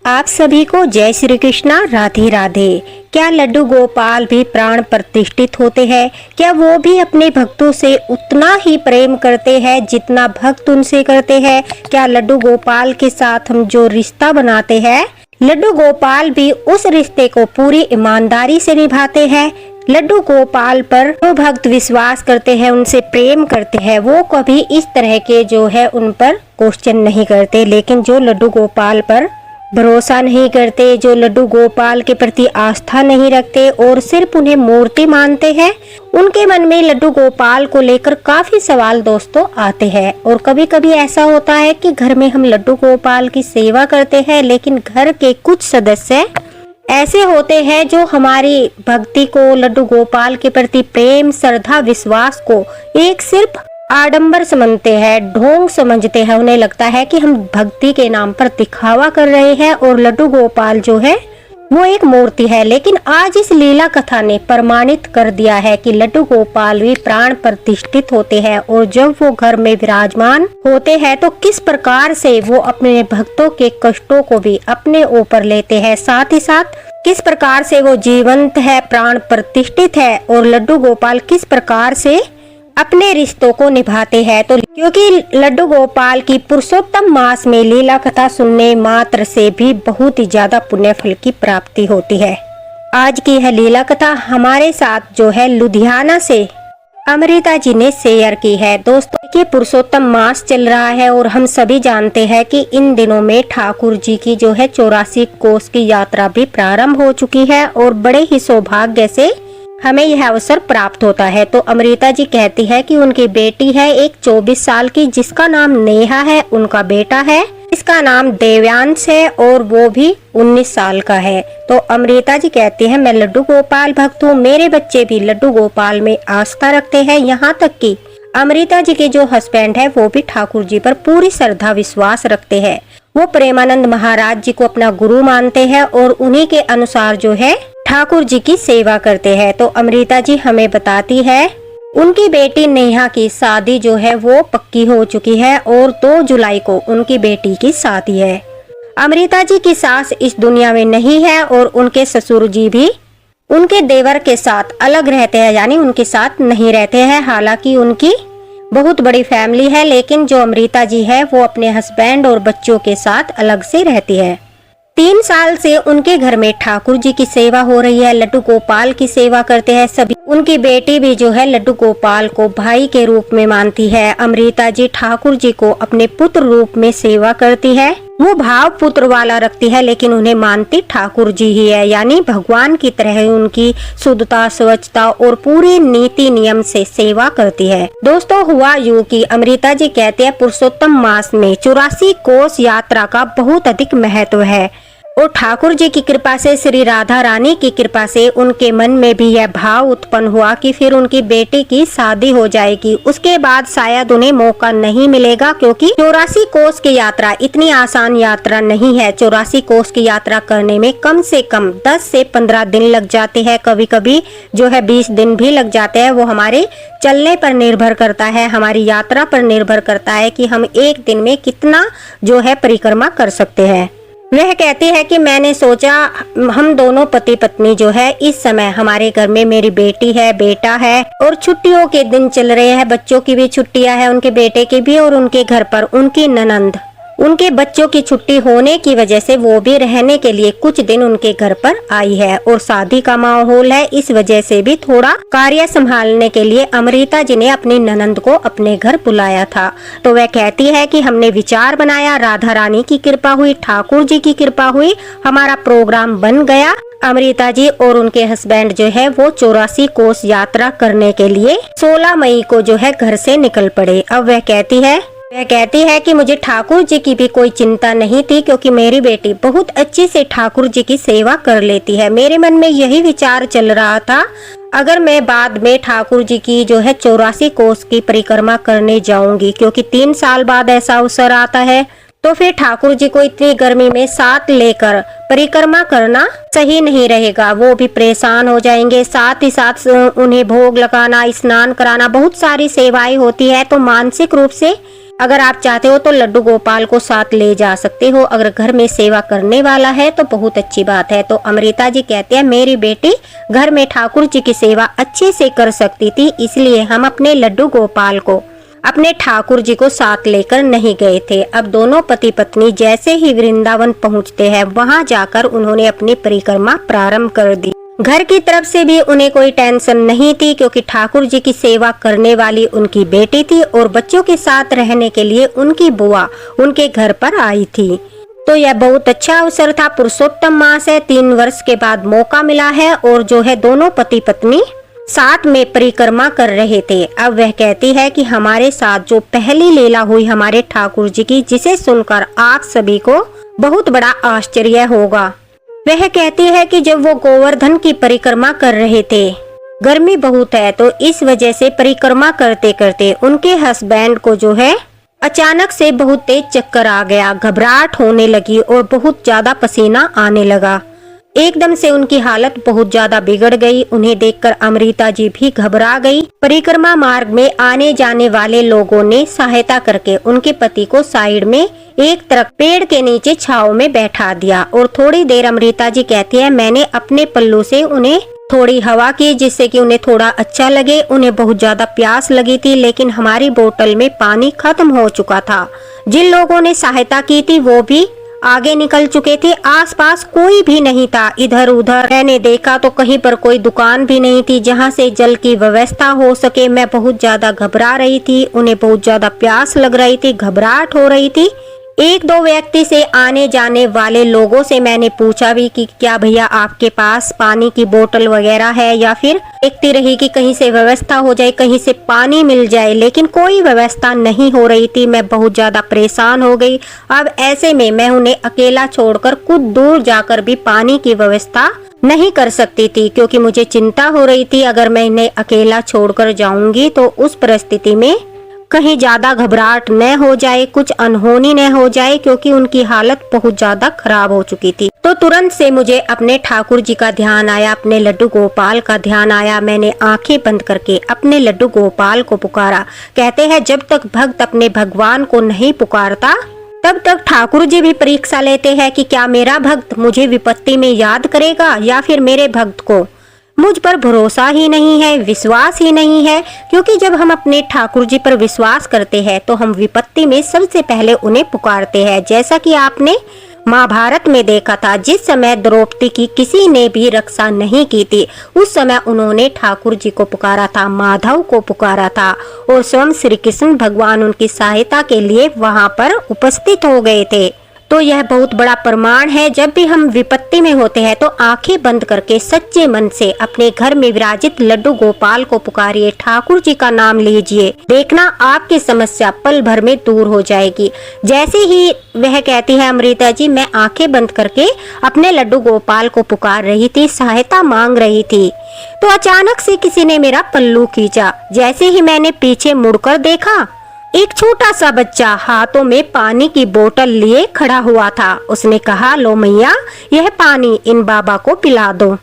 आप सभी को जय श्री कृष्णा, राधे राधे। क्या लड्डू गोपाल भी प्राण प्रतिष्ठित होते हैं? क्या वो भी अपने भक्तों से उतना ही प्रेम करते हैं जितना भक्त उनसे करते हैं? क्या लड्डू गोपाल के साथ हम जो रिश्ता बनाते हैं, लड्डू गोपाल भी उस रिश्ते को पूरी ईमानदारी से निभाते हैं? लड्डू गोपाल पर जो भक्त विश्वास करते हैं, उनसे प्रेम करते हैं, वो कभी इस तरह के जो है उन पर क्वेश्चन नहीं करते। लेकिन जो लड्डू गोपाल पर भरोसा नहीं करते, जो लड्डू गोपाल के प्रति आस्था नहीं रखते और सिर्फ उन्हें मूर्ति मानते हैं, उनके मन में लड्डू गोपाल को लेकर काफी सवाल दोस्तों आते हैं। और कभी कभी ऐसा होता है कि घर में हम लड्डू गोपाल की सेवा करते हैं, लेकिन घर के कुछ सदस्य ऐसे होते हैं जो हमारी भक्ति को, लड्डू गोपाल के प्रति प्रेम, श्रद्धा, विश्वास को एक सिर्फ आडंबर समझते हैं, ढोंग समझते हैं। उन्हें लगता है कि हम भक्ति के नाम पर दिखावा कर रहे हैं और लड्डू गोपाल जो है वो एक मूर्ति है। लेकिन आज इस लीला कथा ने प्रमाणित कर दिया है कि लड्डू गोपाल भी प्राण प्रतिष्ठित होते हैं और जब वो घर में विराजमान होते हैं तो किस प्रकार से वो अपने भक्तों के कष्टों को भी अपने ऊपर लेते हैं, साथ ही साथ किस प्रकार से वो जीवंत है, प्राण प्रतिष्ठित है और लड्डू गोपाल किस प्रकार से अपने रिश्तों को निभाते हैं। तो क्योंकि लड्डू गोपाल की पुरुषोत्तम मास में लीला कथा सुनने मात्र से भी बहुत ही ज्यादा पुण्य फल की प्राप्ति होती है। आज की यह लीला कथा हमारे साथ जो है लुधियाना से अमृता जी ने शेयर की है। दोस्तों ये पुरुषोत्तम मास चल रहा है और हम सभी जानते हैं कि इन दिनों में ठाकुर जी की जो है 84 कोस की यात्रा भी प्रारंभ हो चुकी है और बड़े ही सौभाग्य से हमें यह अवसर प्राप्त होता है। तो अमृता जी कहती है कि उनकी बेटी है एक 24 साल की जिसका नाम नेहा है, उनका बेटा है इसका नाम देव्यांश है और वो भी 19 साल का है। तो अमृता जी कहती है मैं लड्डू गोपाल भक्त हूँ, मेरे बच्चे भी लड्डू गोपाल में आस्था रखते हैं। यहाँ तक कि अमृता जी के जो हस्बैंड है वो भी ठाकुर जी पर पूरी श्रद्धा विश्वास रखते हैं। वो प्रेमानंद महाराज जी को अपना गुरु मानते हैं और उन्हीं के अनुसार जो है ठाकुर जी की सेवा करते हैं। तो अमृता जी हमें बताती है उनकी बेटी नेहा की शादी जो है वो पक्की हो चुकी है और 2 जुलाई को उनकी बेटी की शादी है। अमृता जी की सास इस दुनिया में नहीं है और उनके ससुर जी भी उनके देवर के साथ अलग रहते हैं, यानी उनके साथ नहीं रहते हैं। हालांकि उनकी बहुत बड़ी फैमिली है, लेकिन जो अमृता जी है वो अपने हस्बैंड और बच्चों के साथ अलग से रहती है। 3 साल से उनके घर में ठाकुर जी की सेवा हो रही है, लड्डू गोपाल की सेवा करते हैं सभी। उनकी बेटी भी जो है लड्डू गोपाल को भाई के रूप में मानती है। अमृता जी ठाकुर जी को अपने पुत्र रूप में सेवा करती है। वो भाव पुत्र वाला रखती है, लेकिन उन्हें मानती ठाकुर जी ही है, यानी भगवान की तरह उनकी शुद्धता, स्वच्छता और पूरी नीति नियम से सेवा करती है। दोस्तों हुआ यूं कि अमृता जी कहते हैं पुरुषोत्तम मास में 84 कोस यात्रा का बहुत अधिक महत्व है और ठाकुर जी की कृपा से, श्री राधा रानी की कृपा से उनके मन में भी यह भाव उत्पन्न हुआ कि फिर उनकी बेटी की शादी हो जाएगी। उसके बाद शायद उन्हें मौका नहीं मिलेगा, क्योंकि 84 कोस की यात्रा इतनी आसान यात्रा नहीं है। 84 कोस की यात्रा करने में कम से कम 10 से 15 दिन लग जाते हैं, कभी कभी जो है 20 दिन भी लग जाते हैं। वो हमारे चलने पर निर्भर करता है, हमारी यात्रा पर निर्भर करता है कि हम एक दिन में कितना जो है परिक्रमा कर सकते हैं। वह कहती है कि मैंने सोचा हम दोनों पति पत्नी जो है इस समय हमारे घर में मेरी बेटी है, बेटा है और छुट्टियों के दिन चल रहे हैं, बच्चों की भी छुट्टियां हैं, उनके बेटे की भी, और उनके घर पर उनकी ननंद उनके बच्चों की छुट्टी होने की वजह से वो भी रहने के लिए कुछ दिन उनके घर पर आई है और शादी का माहौल है। इस वजह से भी थोड़ा कार्य संभालने के लिए अमृता जी ने अपनी ननंद को अपने घर बुलाया था। तो वह कहती है कि हमने विचार बनाया, राधा रानी की कृपा हुई, ठाकुर जी की कृपा हुई, हमारा प्रोग्राम बन गया। अमृता जी और उनके हस्बैंड जो है वो 84 कोस यात्रा करने के लिए 16 मई को जो है घर से निकल पड़े। अब वह कहती है कि मुझे ठाकुर जी की भी कोई चिंता नहीं थी, क्योंकि मेरी बेटी बहुत अच्छी से ठाकुर जी की सेवा कर लेती है। मेरे मन में यही विचार चल रहा था, अगर मैं बाद में ठाकुर जी की जो है 84 कोस की परिक्रमा करने जाऊंगी, क्योंकि 3 साल बाद ऐसा अवसर आता है, तो फिर ठाकुर जी को इतनी गर्मी में साथ लेकर परिक्रमा करना सही नहीं रहेगा। वो भी परेशान हो जाएंगे, साथ ही साथ उन्हें भोग लगाना, स्नान कराना, बहुत सारी सेवाएं होती है। तो मानसिक रूप से अगर आप चाहते हो तो लड्डू गोपाल को साथ ले जा सकते हो। अगर घर में सेवा करने वाला है तो बहुत अच्छी बात है। तो अमृता जी कहते हैं मेरी बेटी घर में ठाकुर जी की सेवा अच्छे से कर सकती थी, इसलिए हम अपने लड्डू गोपाल को अपने ठाकुर जी को साथ लेकर नहीं गए थे। अब दोनों पति पत्नी जैसे ही वृंदावन पहुंचते हैं, वहां जाकर उन्होंने अपनी परिक्रमा प्रारंभ कर दी। घर की तरफ से भी उन्हें कोई टेंशन नहीं थी, क्योंकि ठाकुर जी की सेवा करने वाली उनकी बेटी थी और बच्चों के साथ रहने के लिए उनकी बुआ उनके घर पर आई थी। तो यह बहुत अच्छा अवसर था। पुरुषोत्तम मास है, 3 वर्ष के बाद मौका मिला है और जो है दोनों पति पत्नी साथ में परिक्रमा कर रहे थे। अब वह कहती है कि हमारे साथ जो पहली लीला हुई हमारे ठाकुर जी की, जिसे सुनकर आप सभी को बहुत बड़ा आश्चर्य होगा। वह कहती है कि जब वो गोवर्धन की परिक्रमा कर रहे थे, गर्मी बहुत है तो इस वजह से परिक्रमा करते करते उनके हस्बैंड को जो है अचानक से बहुत तेज चक्कर आ गया, घबराहट होने लगी और बहुत ज्यादा पसीना आने लगा। एकदम से उनकी हालत बहुत ज्यादा बिगड़ गई। उन्हें देखकर अमृता जी भी घबरा गई। परिक्रमा मार्ग में आने जाने वाले लोगों ने सहायता करके उनके पति को साइड में एक तरफ पेड़ के नीचे छांव में बैठा दिया और थोड़ी देर अमृता जी कहती है मैंने अपने पल्लू से उन्हें थोड़ी हवा की, जिससे कि उन्हें थोड़ा अच्छा लगे। उन्हें बहुत ज्यादा प्यास लगी थी, लेकिन हमारी बोतल में पानी खत्म हो चुका था। जिन लोगों ने सहायता की थी वो भी आगे निकल चुके थे। आसपास कोई भी नहीं था। इधर उधर मैंने देखा तो कहीं पर कोई दुकान भी नहीं थी जहां से जल की व्यवस्था हो सके। मैं बहुत ज्यादा घबरा रही थी, उन्हें बहुत ज्यादा प्यास लग रही थी, घबराहट हो रही थी। 1-2 व्यक्ति से आने जाने वाले लोगों से मैंने पूछा भी कि क्या भैया आपके पास पानी की बोतल वगैरह है, या फिर देखती रही कि कहीं से व्यवस्था हो जाए, कहीं से पानी मिल जाए, लेकिन कोई व्यवस्था नहीं हो रही थी। मैं बहुत ज्यादा परेशान हो गई। अब ऐसे में मैं उन्हें अकेला छोड़कर कुछ दूर जाकर भी पानी की व्यवस्था नहीं कर सकती थी, क्योंकि मुझे चिंता हो रही थी अगर मैं इन्हें अकेला छोड़कर जाऊंगी तो उस परिस्थिति में कहीं ज्यादा घबराहट न हो जाए, कुछ अनहोनी न हो जाए, क्योंकि उनकी हालत बहुत ज्यादा खराब हो चुकी थी। तो तुरंत से मुझे अपने ठाकुर जी का ध्यान आया, अपने लड्डू गोपाल का ध्यान आया। मैंने आंखें बंद करके अपने लड्डू गोपाल को पुकारा। कहते हैं जब तक भक्त अपने भगवान को नहीं पुकारता तब तक ठाकुर जी भी परीक्षा लेते हैं कि क्या मेरा भक्त मुझे विपत्ति में याद करेगा, या फिर मेरे भक्त को मुझ पर भरोसा ही नहीं है, विश्वास ही नहीं है। क्योंकि जब हम अपने ठाकुर जी पर विश्वास करते हैं तो हम विपत्ति में सबसे पहले उन्हें पुकारते हैं। जैसा कि आपने महाभारत में देखा था, जिस समय द्रौपदी की किसी ने भी रक्षा नहीं की थी, उस समय उन्होंने ठाकुर जी को पुकारा था, माधव को पुकारा था, और स्वयं श्री कृष्ण भगवान उनकी सहायता के लिए वहां पर उपस्थित हो गए थे। तो यह बहुत बड़ा प्रमाण है। जब भी हम विपत्ति में होते हैं तो आंखें बंद करके सच्चे मन से अपने घर में विराजित लड्डू गोपाल को पुकारिए, ठाकुर जी का नाम लीजिए, देखना आपकी समस्या पल भर में दूर हो जाएगी। जैसे ही वह कहती है अमृता जी, मैं आंखें बंद करके अपने लड्डू गोपाल को पुकार रही थी, सहायता मांग रही थी, तो अचानक से किसी ने मेरा पल्लू खींचा। जैसे ही मैंने पीछे मुड़कर देखा, एक छोटा सा बच्चा हाथों में पानी की बोतल लिए खड़ा हुआ था। उसने कहा, लो मैया, यह पानी इन बाबा को पिला दो।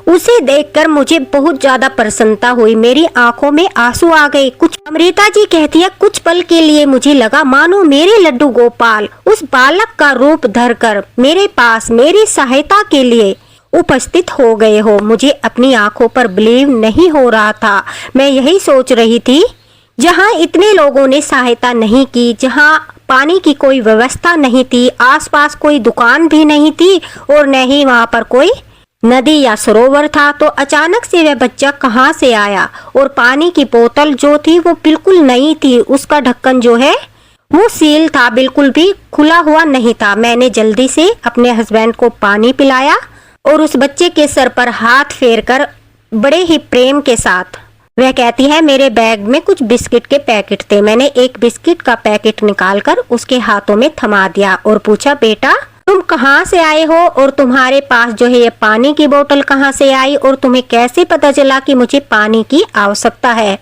उसे देखकर मुझे बहुत ज्यादा प्रसन्नता हुई, मेरी आंखों में आंसू आ गए। कुछ अमृता जी कहती है कुछ पल के लिए मुझे लगा मानो मेरे लड्डू गोपाल उस बालक का रूप धरकर मेरे पास मेरी सहायता के लिए उपस्थित हो गए हो। मुझे अपनी आंखों पर बिलीव नहीं हो रहा था। मैं यही सोच रही थी, जहाँ इतने लोगों ने सहायता नहीं की, जहाँ पानी की कोई व्यवस्था नहीं थी, आसपास कोई दुकान भी नहीं थी और न ही वहाँ पर कोई नदी या सरोवर था, तो अचानक से वह बच्चा कहाँ से आया। और पानी की बोतल जो थी वो बिल्कुल नई थी, उसका ढक्कन जो है वो सील था, बिल्कुल भी खुला हुआ नहीं था। मैंने जल्दी से अपने हस्बैंड को पानी पिलाया और उस बच्चे के सर पर हाथ फेरकर बड़े ही प्रेम के साथ वह कहती है, मेरे बैग में कुछ बिस्किट के पैकेट थे। मैंने एक बिस्किट का पैकेट निकालकर उसके हाथों में थमा दिया और पूछा, बेटा तुम कहाँ से आए हो और तुम्हारे पास जो है ये पानी की बोतल कहाँ से आई और तुम्हें कैसे पता चला कि मुझे पानी की आवश्यकता है।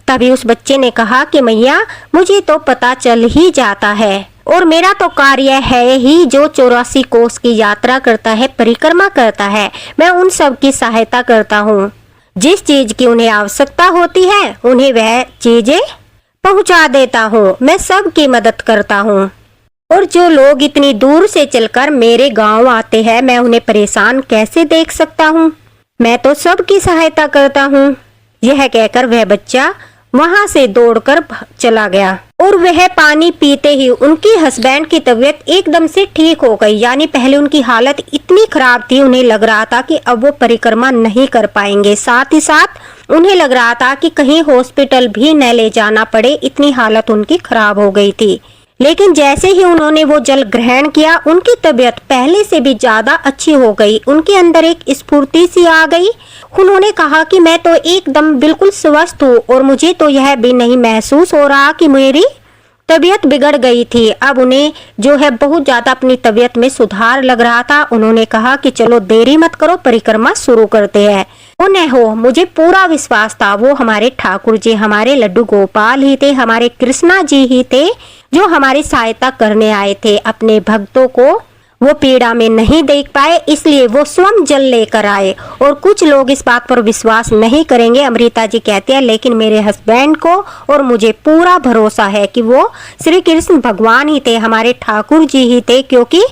तभी उस बच्चे ने कहा कि मैया, मुझे तो पता चल ही जाता है और मेरा तो कार्य है ही, जो 84 कोस की यात्रा करता है, परिक्रमा करता है, मैं उन सब की सहायता करता हूँ। जिस चीज की उन्हें आवश्यकता होती है उन्हें वह चीजें पहुंचा देता हूँ, मैं सबकी मदद करता हूँ। और जो लोग इतनी दूर से चलकर मेरे गांव आते हैं, मैं उन्हें परेशान कैसे देख सकता हूँ? मैं तो सबकी सहायता करता हूँ। यह कहकर वह बच्चा वहां से दौड़कर चला गया और वह पानी पीते ही उनकी हस्बैंड की तबीयत एकदम से ठीक हो गई। यानी पहले उनकी हालत इतनी खराब थी, उन्हें लग रहा था कि अब वो परिक्रमा नहीं कर पाएंगे। साथ ही साथ उन्हें लग रहा था कि कहीं हॉस्पिटल भी न ले जाना पड़े, इतनी हालत उनकी खराब हो गई थी। लेकिन जैसे ही उन्होंने वो जल ग्रहण किया, उनकी तबीयत पहले से भी ज्यादा अच्छी हो गई। उनके अंदर एक स्फूर्ति सी आ गई। उन्होंने कहा कि मैं तो एकदम बिल्कुल स्वस्थ हूँ और मुझे तो यह भी नहीं महसूस हो रहा कि मेरी तबीयत बिगड़ गई थी। अब उन्हें जो है बहुत ज्यादा अपनी तबीयत में सुधार लग रहा था। उन्होंने कहा कि चलो देरी मत करो, परिक्रमा शुरू करते हैं। उन्हें हो मुझे पूरा विश्वास था, वो हमारे ठाकुर जी, हमारे लड्डू गोपाल ही थे, हमारे कृष्णा जी ही थे जो हमारी सहायता करने आए थे। अपने भक्तों को वो पीड़ा में नहीं देख पाए, इसलिए वो स्वयं जल लेकर आए। और कुछ लोग इस बात पर विश्वास नहीं करेंगे, अमृता जी कहते हैं, लेकिन मेरे हस्बैंड को और मुझे पूरा भरोसा है कि वो श्री कृष्ण भगवान ही थे, हमारे ठाकुर जी ही थे। क्योंकि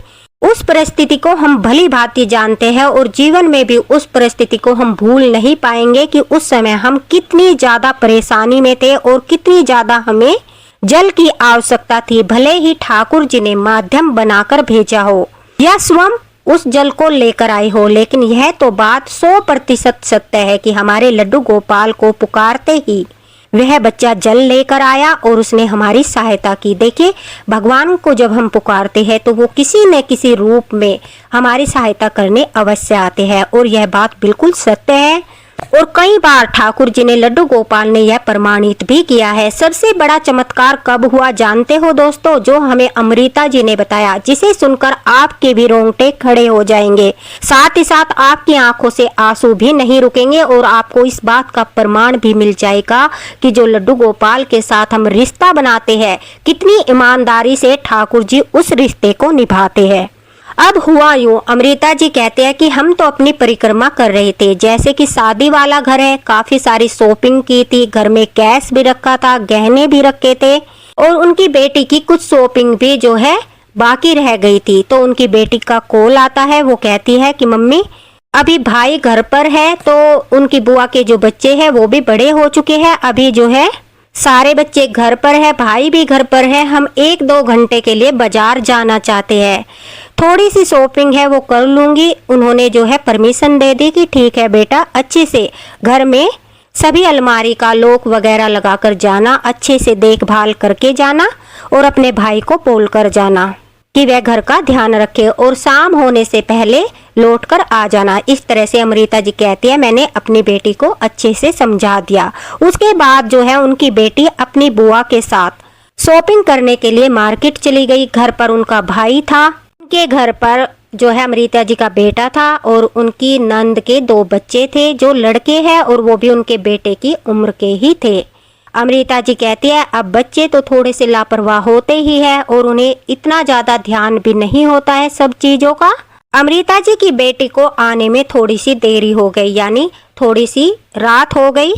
उस परिस्थिति को हम भली भांति जानते हैं और जीवन में भी उस परिस्थिति को हम भूल नहीं पाएंगे कि उस समय हम कितनी ज्यादा परेशानी में थे और कितनी ज्यादा हमें जल की आवश्यकता थी। भले ही ठाकुर जी ने माध्यम बनाकर भेजा हो या स्वयं उस जल को लेकर आए हो, लेकिन यह तो बात 100% सत्य है कि हमारे लड्डू गोपाल को पुकारते ही वह बच्चा जल लेकर आया और उसने हमारी सहायता की। देखिए, भगवान को जब हम पुकारते हैं तो वो किसी न किसी रूप में हमारी सहायता करने अवश्य आते हैं, और यह बात बिल्कुल सत्य है। और कई बार ठाकुर जी ने, लड्डू गोपाल ने यह प्रमाणित भी किया है। सबसे बड़ा चमत्कार कब हुआ जानते हो दोस्तों? जो हमें अमृता जी ने बताया, जिसे सुनकर आपके भी रोंगटे खड़े हो जाएंगे। साथ ही साथ आपकी आंखों से आंसू भी नहीं रुकेंगे और आपको इस बात का प्रमाण भी मिल जाएगा कि जो लड्डू गोपाल के साथ हम रिश्ता बनाते हैं, कितनी ईमानदारी से ठाकुर जी उस रिश्ते को निभाते हैं। अब हुआ यूं, अमृता जी कहते हैं कि हम तो अपनी परिक्रमा कर रहे थे, जैसे कि शादी वाला घर है, काफी सारी शॉपिंग की थी, घर में कैश भी रखा था, गहने भी रखे थे, और उनकी बेटी की कुछ शॉपिंग भी जो है बाकी रह गई थी। तो उनकी बेटी का कॉल आता है, वो कहती है कि मम्मी अभी भाई घर पर है, तो उनकी बुआ के जो बच्चे हैं वो भी बड़े हो चुके हैं, अभी जो है सारे बच्चे घर पर है, भाई भी घर पर है, हम 1-2 घंटे के लिए बाजार जाना चाहते हैं, थोड़ी सी शॉपिंग है वो कर लूंगी। उन्होंने जो है परमिशन दे दी कि ठीक है बेटा, अच्छे से घर में सभी अलमारी का लॉक वगैरह लगाकर जाना, अच्छे से देखभाल करके जाना और अपने भाई को बोल कर जाना कि वह घर का ध्यान रखे और शाम होने से पहले लौटकर आ जाना। इस तरह से अमृता जी कहती है, मैंने अपनी बेटी को अच्छे से समझा दिया। उसके बाद जो है उनकी बेटी अपनी बुआ के साथ शॉपिंग करने के लिए मार्केट चली गई। घर पर उनका भाई था, उनके घर पर जो है अमृता जी का बेटा था और उनकी नंद के 2 बच्चे थे जो लड़के हैं, और वो भी उनके बेटे की उम्र के ही थे। अमृता जी कहती है, अब बच्चे तो थोड़े से लापरवाह होते ही है और उन्हें इतना ज्यादा ध्यान भी नहीं होता है सब चीजों का। अमृता जी की बेटी को आने में थोड़ी सी देरी हो गई, यानी थोड़ी सी रात हो गई।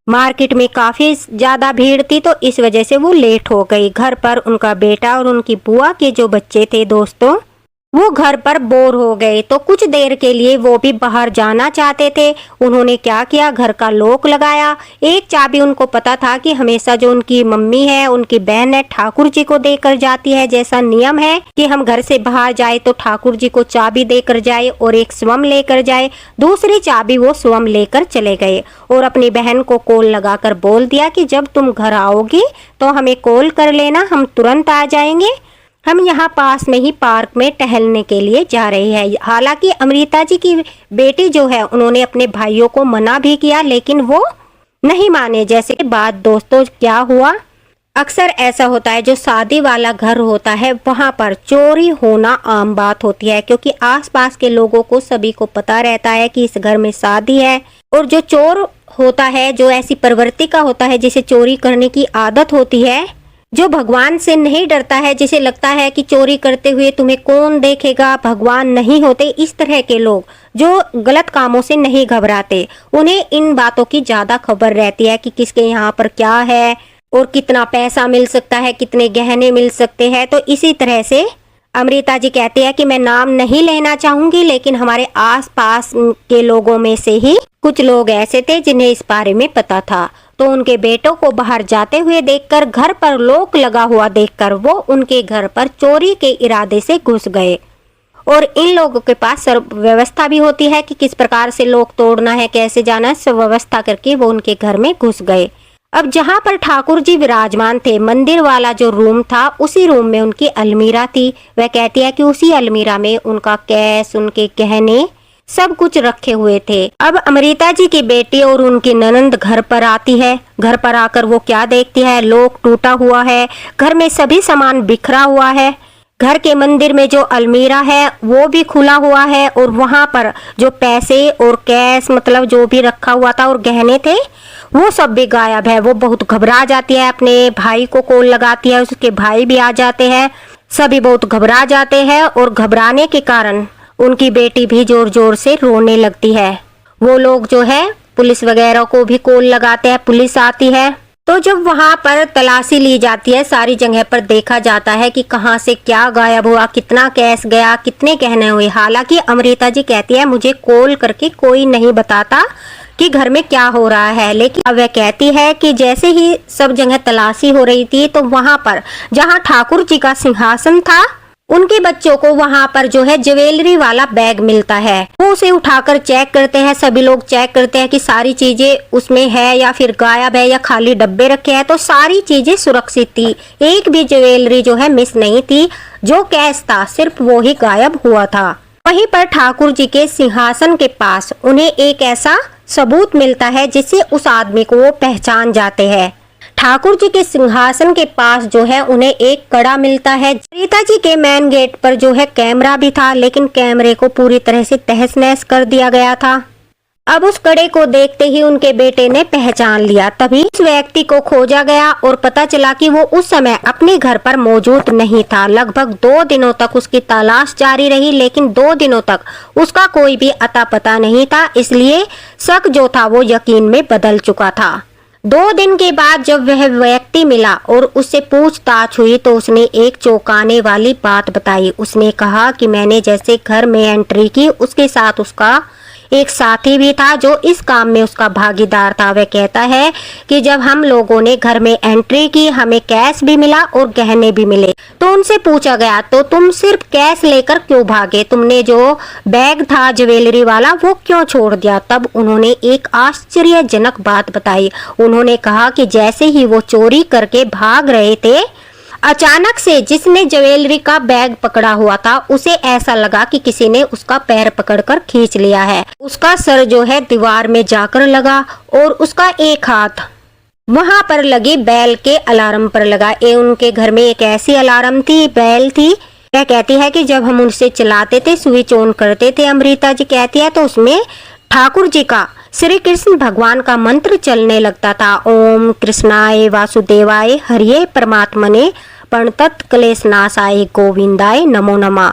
मार्केट में काफी ज्यादा भीड़ थी तो इस वजह से वो लेट हो गई। घर पर उनका बेटा और उनकी बुआ के जो बच्चे थे दोस्तों, वो घर पर बोर हो गए, तो कुछ देर के लिए वो भी बाहर जाना चाहते थे। उन्होंने क्या किया, घर का लॉक लगाया। एक चाबी उनको पता था कि हमेशा जो उनकी मम्मी है, उनकी बहन है, ठाकुर जी को देकर जाती है। जैसा नियम है कि हम घर से बाहर जाए तो ठाकुर जी को चाबी देकर जाए और एक स्वयं लेकर जाए। दूसरी चाबी वो स्वयं लेकर चले गए और अपनी बहन को कॉल लगाकर बोल दिया कि जब तुम घर आओगी तो हमें कॉल कर लेना, हम तुरंत आ जाएंगे। हम यहाँ पास में ही पार्क में टहलने के लिए जा रहे हैं। हालांकि अमृता जी की बेटी जो है, उन्होंने अपने भाइयों को मना भी किया लेकिन वो नहीं माने। जैसे कि बात दोस्तों क्या हुआ, अक्सर ऐसा होता है जो शादी वाला घर होता है वहाँ पर चोरी होना आम बात होती है, क्योंकि आसपास के लोगों को सभी को पता रहता है कि इस घर में शादी है। और जो चोर होता है, जो ऐसी प्रवृत्ति का होता है, जिसे चोरी करने की आदत होती है, जो भगवान से नहीं डरता है, जिसे लगता है कि चोरी करते हुए तुम्हें कौन देखेगा, भगवान नहीं होते, इस तरह के लोग जो गलत कामों से नहीं घबराते, उन्हें इन बातों की ज्यादा खबर रहती है कि किसके यहाँ पर क्या है, और कितना पैसा मिल सकता है, कितने गहने मिल सकते हैं। तो इसी तरह से अमृता जी कहती है कि मैं नाम नहीं लेना चाहूंगी, लेकिन हमारे आसपास के लोगों में से ही कुछ लोग ऐसे थे जिन्हें इस बारे में पता था। तो उनके बेटों को बाहर जाते हुए देखकर, घर पर लॉक लगा हुआ देखकर वो उनके घर पर चोरी के इरादे से घुस गए। और इन लोगों के पास सर्व व्यवस्था भी होती है कि किस प्रकार से लॉक तोड़ना है, कैसे जाना है, सब व्यवस्था करके वो उनके घर में घुस गए। अब जहाँ पर ठाकुर जी विराजमान थे, मंदिर वाला जो रूम था, उसी रूम में उनकी अलमीरा थी। वह कहती है कि उसी अलमीरा में उनका कैश, उनके गहने सब कुछ रखे हुए थे। अब अमृता जी की बेटी और उनकी ननंद घर पर आती है। घर पर आकर वो क्या देखती है, लॉक टूटा हुआ है, घर में सभी सामान बिखरा हुआ है, घर के मंदिर में जो अलमीरा है वो भी खुला हुआ है, और वहां पर जो पैसे और कैश मतलब जो भी रखा हुआ था और गहने थे वो सब भी गायब है। वो बहुत घबरा जाती है, अपने भाई को कॉल लगाती है, उसके भाई भी आ जाते हैं, सभी बहुत घबरा जाते हैं। और घबराने के कारण उनकी बेटी भी जोर जोर से रोने लगती है। वो लोग जो है पुलिस वगैरह को भी कॉल लगाते हैं, पुलिस आती है। तो जब वहां पर तलाशी ली जाती है, सारी जगह पर देखा जाता है कि कहां से क्या गायब हुआ, कितना कैश गया, कितने गहने हुए। हालांकि अमृता जी कहती है मुझे कॉल करके कोई नहीं बताता कि घर में क्या हो रहा है, लेकिन अब वह कहती है कि जैसे ही सब जगह तलाशी हो रही थी तो वहां पर जहां ठाकुर जी का सिंहासन था, उनके बच्चों को वहां पर जो है ज्वेलरी वाला बैग मिलता है। वो उसे उठाकर चेक करते हैं, सभी लोग चेक करते हैं कि सारी चीजें उसमें है या फिर गायब है या खाली डब्बे रखे हैं। तो सारी चीजें सुरक्षित थी, एक भी ज्वेलरी जो है मिस नहीं थी। जो कैश था सिर्फ वो ही गायब हुआ था। वहीं पर ठाकुर जी के सिंहासन के पास उन्हें एक ऐसा सबूत मिलता है जिससे उस आदमी को वो पहचान जाते हैं। ठाकुर जी के सिंहासन के पास जो है उन्हें एक कड़ा मिलता है। अमृता जी के मेन गेट पर जो है कैमरा भी था, लेकिन कैमरे को पूरी तरह से तहस नहस कर दिया गया था। अब उस कड़े को देखते ही उनके बेटे ने पहचान लिया। तभी उस व्यक्ति को खोजा गया और पता चला कि वो उस समय अपने घर पर मौजूद नहीं था। लगभग 2 दिनों तक उसकी तलाश जारी रही, लेकिन 2 दिनों तक उसका कोई भी अता पता नहीं था। इसलिए शक जो था वो यकीन में बदल चुका था। 2 दिन के बाद जब वह व्यक्ति मिला और उससे पूछताछ हुई तो उसने एक चौंकाने वाली बात बताई। उसने कहा कि मैंने जैसे घर में एंट्री की, उसके साथ उसका एक साथी भी था जो इस काम में उसका भागीदार था। वह कहता है कि जब हम लोगों ने घर में एंट्री की, हमें कैश भी मिला और गहने भी मिले। तो उनसे पूछा गया तो तुम सिर्फ कैश लेकर क्यों भागे, तुमने जो बैग था ज्वेलरी वाला वो क्यों छोड़ दिया। तब उन्होंने एक आश्चर्यजनक बात बताई। उन्होंने कहा कि जैसे ही वो चोरी करके भाग रहे थे, अचानक से जिसने ज्वेलरी का बैग पकड़ा हुआ था उसे ऐसा लगा कि किसी ने उसका पैर पकड़कर खींच लिया है। उसका सर जो है दीवार में जाकर लगा और उसका एक हाथ वहां पर लगी बैल के अलार्म पर लगा। उनके घर में एक ऐसी अलार्म थी, बैल थी। वह कहती है कि जब हम उनसे चलाते थे, स्विच ऑन करते थे, अमृता जी कहती है, तो उसमें ठाकुर जी का, श्री कृष्ण भगवान का मंत्र चलने लगता था। ओम कृष्णाय वासुदेवाय हरिये परमात्मने प्रणतत क्लेश नाशाय गोविंदाय नमो नमः।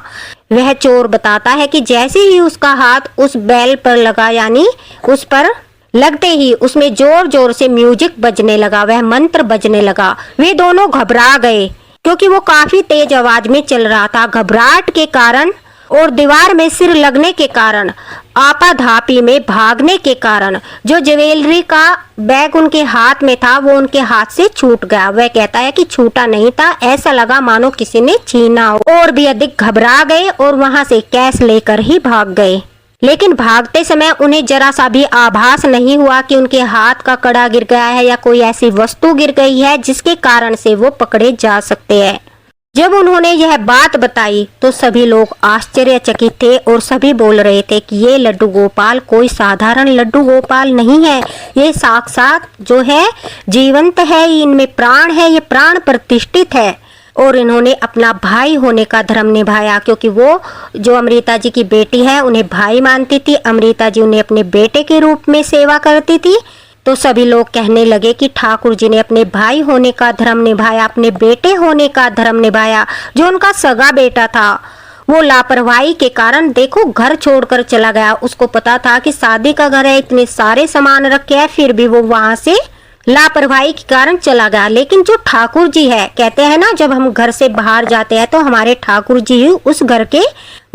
वह चोर बताता है कि जैसे ही उसका हाथ उस बैल पर लगा, यानी उस पर लगते ही उसमें जोर जोर से म्यूजिक बजने लगा, वह मंत्र बजने लगा। वे दोनों घबरा गए क्योंकि वो काफी तेज आवाज में चल रहा था। घबराहट के कारण और दीवार में सिर लगने के कारण, आपाधापी में भागने के कारण जो ज्वेलरी का बैग उनके हाथ में था वो उनके हाथ से छूट गया। वह कहता है कि छूटा नहीं था, ऐसा लगा मानो किसी ने छीना हो। और भी अधिक घबरा गए और वहां से कैश लेकर ही भाग गए। लेकिन भागते समय उन्हें जरा सा भी आभास नहीं हुआ कि उनके हाथ का कड़ा गिर गया है या कोई ऐसी वस्तु गिर गई है जिसके कारण से वो पकड़े जा सकते हैं। जब उन्होंने यह बात बताई तो सभी लोग आश्चर्यचकित थे और सभी बोल रहे थे कि ये लड्डू गोपाल कोई साधारण लड्डू गोपाल नहीं है, ये साक्षात जो है जीवंत है, इनमें प्राण है, ये प्राण प्रतिष्ठित है। और इन्होंने अपना भाई होने का धर्म निभाया, क्योंकि वो जो अमृता जी की बेटी है उन्हें भाई मानती थी, अमृता जी उन्हें अपने बेटे के रूप में सेवा करती थी। तो सभी लोग कहने लगे कि ठाकुर जी ने अपने भाई होने का धर्म निभाया, अपने बेटे होने का धर्म निभाया। जो उनका सगा बेटा था वो लापरवाही के कारण देखो घर छोड़कर चला गया। उसको पता था कि शादी का घर है, इतने सारे सामान रखे हैं, फिर भी वो वहां से लापरवाही के कारण चला गया। लेकिन जो ठाकुर जी है, कहते हैं ना जब हम घर से बाहर जाते हैं तो हमारे ठाकुर जी ही उस घर के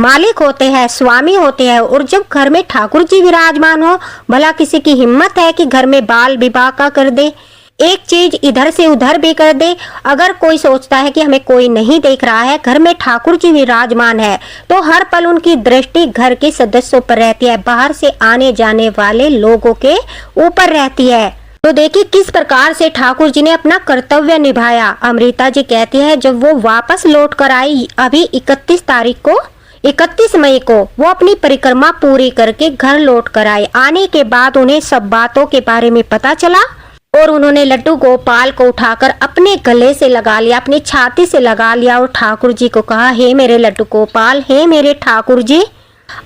मालिक होते हैं, स्वामी होते हैं। और जब घर में ठाकुर जी विराजमान हो, भला किसी की हिम्मत है कि घर में बाल विवाह का कर दे, एक चीज इधर से उधर भी कर दे। अगर कोई सोचता है कि हमें कोई नहीं देख रहा है, घर में ठाकुर जी विराजमान है तो हर पल उनकी दृष्टि घर के सदस्यों पर रहती है, बाहर से आने जाने वाले लोगों के ऊपर रहती है। तो देखिए किस प्रकार से ठाकुर जी ने अपना कर्तव्य निभाया। अमृता जी कहती है जब वो वापस लौट कर आई, अभी 31 मई को वो अपनी परिक्रमा पूरी करके घर लौट कर आई। आने के बाद उन्हें सब बातों के बारे में पता चला और उन्होंने लड्डू गोपाल को उठाकर अपने गले से लगा लिया, अपनी छाती से लगा लिया और ठाकुर जी को कहा, हे मेरे लड्डू गोपाल, हे मेरे ठाकुर जी,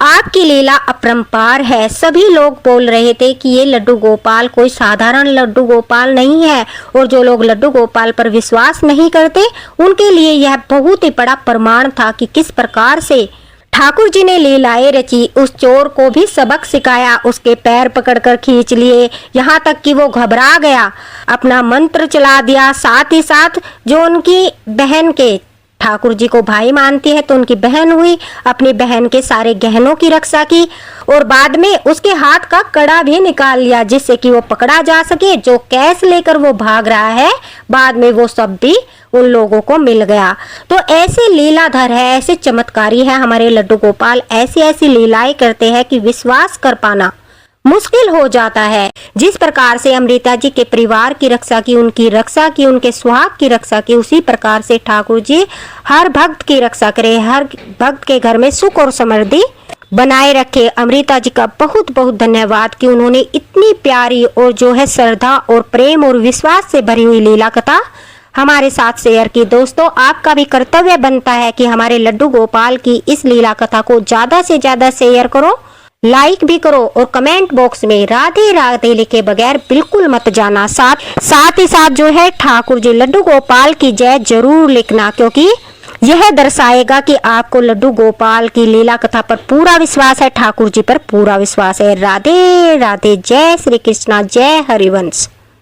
आपकी लीला अपरंपार है। सभी लोग बोल रहे थे कि ये लड्डू गोपाल कोई साधारण लड्डू गोपाल नहीं है, और जो लोग लड्डू गोपाल पर विश्वास नहीं करते उनके लिए यह बहुत ही बड़ा प्रमाण था कि किस प्रकार से ठाकुर जी ने लीलाएं रची। उस चोर को भी सबक सिखाया, उसके पैर पकड़कर खींच लिए, यहाँ तक कि वो घबरा गया, अपना मंत्र चला दिया। साथ ही साथ जो उनकी बहन के, ठाकुर जी को भाई मानती है तो उनकी बहन हुई, अपनी बहन के सारे गहनों की रक्षा की और बाद में उसके हाथ का कड़ा भी निकाल लिया जिससे कि वो पकड़ा जा सके। जो कैश लेकर वो भाग रहा है, बाद में वो सब भी उन लोगों को मिल गया। तो ऐसे लीलाधर है, ऐसे चमत्कारी है हमारे लड्डू गोपाल, ऐसी ऐसी लीलाएं करते हैं कि विश्वास कर पाना मुश्किल हो जाता है। जिस प्रकार से अमृता जी के परिवार की रक्षा की, उनकी रक्षा की, उनके सुहाग की रक्षा की, उसी प्रकार से ठाकुर जी हर भक्त की रक्षा करे, हर भक्त के घर में सुख और समृद्धि बनाए रखे। अमृता जी का बहुत बहुत धन्यवाद कि उन्होंने इतनी प्यारी और जो है श्रद्धा और प्रेम और विश्वास से भरी हुई लीला कथा हमारे साथ शेयर की। दोस्तों, आपका भी कर्तव्य बनता है कि हमारे लड्डू गोपाल की इस लीला कथा को ज्यादा से ज्यादा शेयर करो, लाइक भी करो और कमेंट बॉक्स में राधे राधे लिखे बगैर बिल्कुल मत जाना। साथ ही साथ जो है ठाकुर जी लड्डू गोपाल की जय जरूर लिखना, क्योंकि यह दर्शाएगा कि आपको लड्डू गोपाल की लीला कथा पर पूरा विश्वास है, ठाकुर जी पर पूरा विश्वास है। राधे राधे, जय श्री कृष्णा, जय हरिवंश।